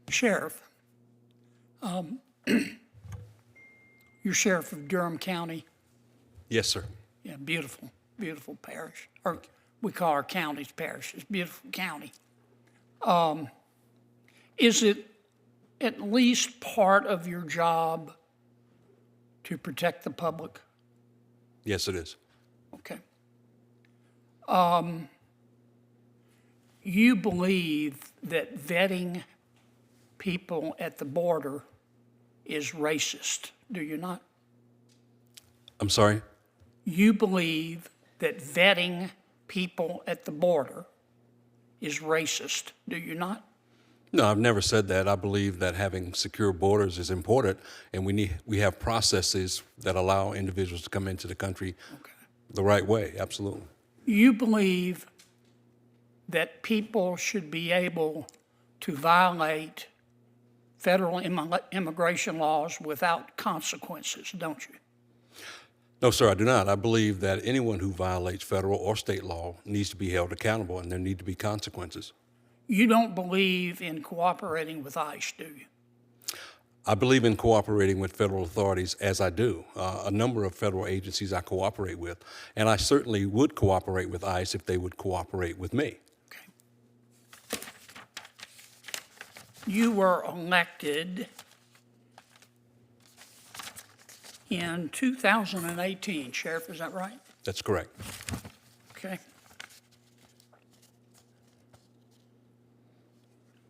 Sheriff, you're sheriff of Durham County. Yes, sir. Yeah, beautiful, beautiful parish. Or we call our counties parishes, beautiful county. Is it at least part of your job to protect the public? Yes, it is. Okay. You believe that vetting people at the border is racist, do you not? I'm sorry? You believe that vetting people at the border is racist, do you not? No, I've never said that. I believe that having secure borders is important, and we have processes that allow individuals to come into the country the right way. Absolutely. You believe that people should be able to violate federal immigration laws without consequences, don't you? No, sir, I do not. I believe that anyone who violates federal or state law needs to be held accountable, and there need to be consequences. You don't believe in cooperating with ICE, do you? I believe in cooperating with federal authorities, as I do. A number of federal agencies I cooperate with, and I certainly would cooperate with ICE if they would cooperate with me. Okay. You were elected in 2018, Sheriff, is that right? That's correct. Okay.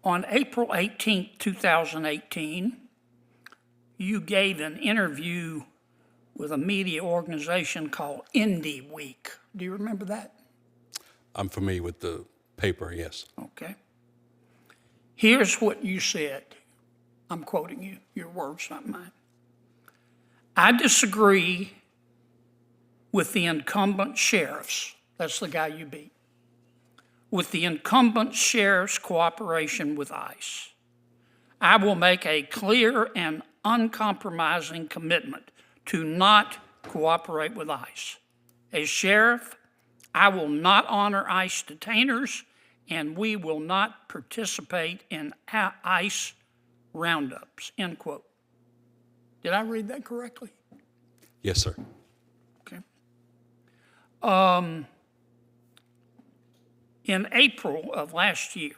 On April 18, 2018, you gave an interview with a media organization called Indie Week. Do you remember that? I'm familiar with the paper, yes. Okay. Here's what you said. I'm quoting you, your words, not mine. I disagree with the incumbent sheriffs, that's the guy you beat, with the incumbent sheriff's cooperation with ICE. I will make a clear and uncompromising commitment to not cooperate with ICE. As sheriff, I will not honor ICE detainers, and we will not participate in ICE roundups, end quote. Did I read that correctly? Yes, sir. Okay. In April of last year,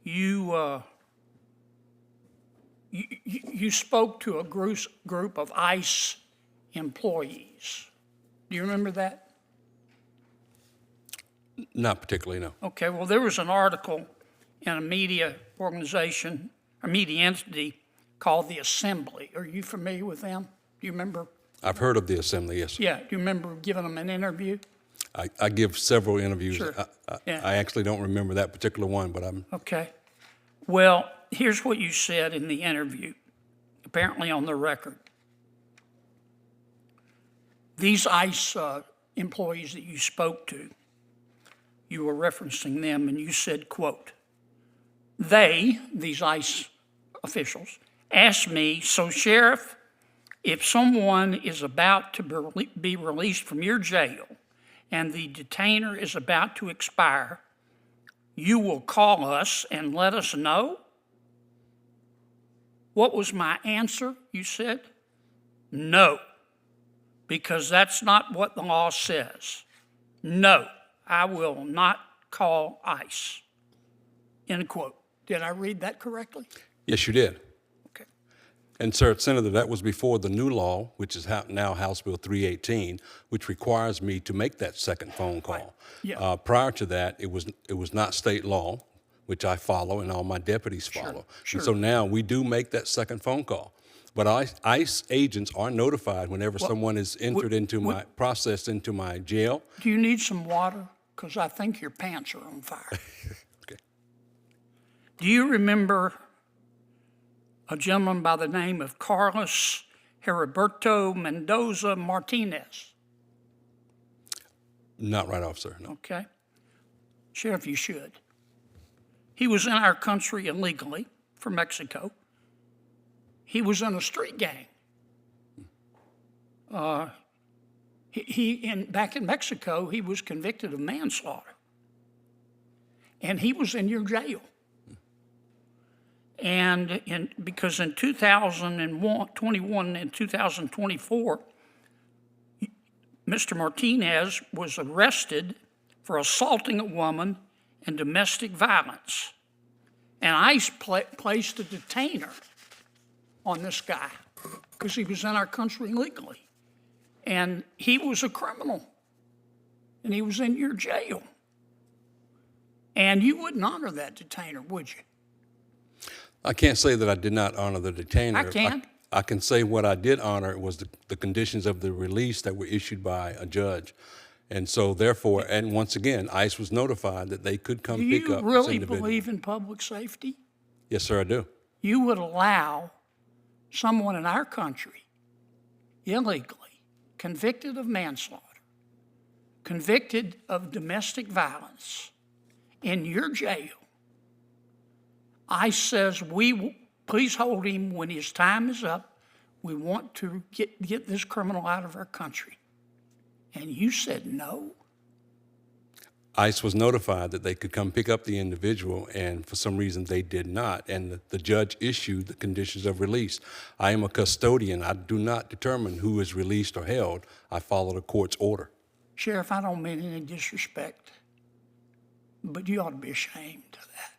you spoke to a group of ICE employees. Do you remember that? Not particularly, no. Okay, well, there was an article in a media organization, a media entity called The Assembly. Are you familiar with them? Do you remember? I've heard of the Assembly, yes, sir. Yeah, do you remember giving them an interview? I give several interviews. Sure. Yeah. I actually don't remember that particular one, but I'm. Okay. Well, here's what you said in the interview, apparently on the record. These ICE employees that you spoke to, you were referencing them, and you said, quote, they, these ICE officials, asked me, so Sheriff, if someone is about to be released from your jail and the detainer is about to expire, you will call us and let us know? What was my answer? You said, no, because that's not what the law says. No, I will not call ICE, end quote. Did I read that correctly? Yes, you did. Okay. And, sir, Senator, that was before the new law, which is now House Bill 318, which requires me to make that second phone call. Right. Yeah. Prior to that, it was not state law, which I follow and all my deputies follow. Sure. And so now we do make that second phone call. But ICE agents are notified whenever someone is entered processed into my jail. Do you need some water? Because I think your pants are on fire. Okay. Do you remember a gentleman by the name of Carlos Heriberto Mendoza Martinez? Not right off, sir, no. Okay. Sheriff, you should. He was in our country illegally from Mexico. He was in a street gang. Back in Mexico, he was convicted of manslaughter. And he was in your jail. Because in 2021 and 2024, Mr. Martinez was arrested for assaulting a woman and domestic violence. And ICE placed a detainer on this guy because he was in our country illegally. And he was a criminal. And he was in your jail. And you wouldn't honor that detainer, would you? I can't say that I did not honor the detainer. I can. I can say what I did honor was the conditions of the release that were issued by a judge. And so therefore, and once again, ICE was notified that they could come Do pick you up this really individual. believe in public safety? Yes, sir, I do. You would allow someone in our country illegally convicted of manslaughter, convicted of domestic violence in your jail. ICE says, please hold him when his time is up. We want to get this criminal out of our country. And you said no. ICE was notified that they could come pick up the individual, and for some reason they did not. And the judge issued the conditions of release. I am a custodian. I do not determine who is released or held. I follow the court's order. Sheriff, I don't mean any disrespect, but you ought to be ashamed of that.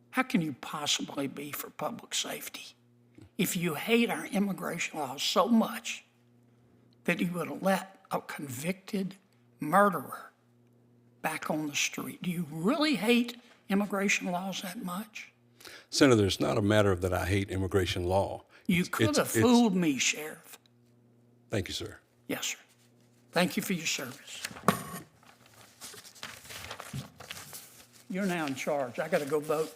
How can you possibly be for public safety if you hate our immigration laws so much that you would let a convicted murderer back on the street? Do you really hate immigration laws that much? Senator, it's not a matter of that I hate immigration law. You could have fooled me, Sheriff. Thank you, sir. Yes, sir. Thank you for your service. You're now in charge. I got to go vote.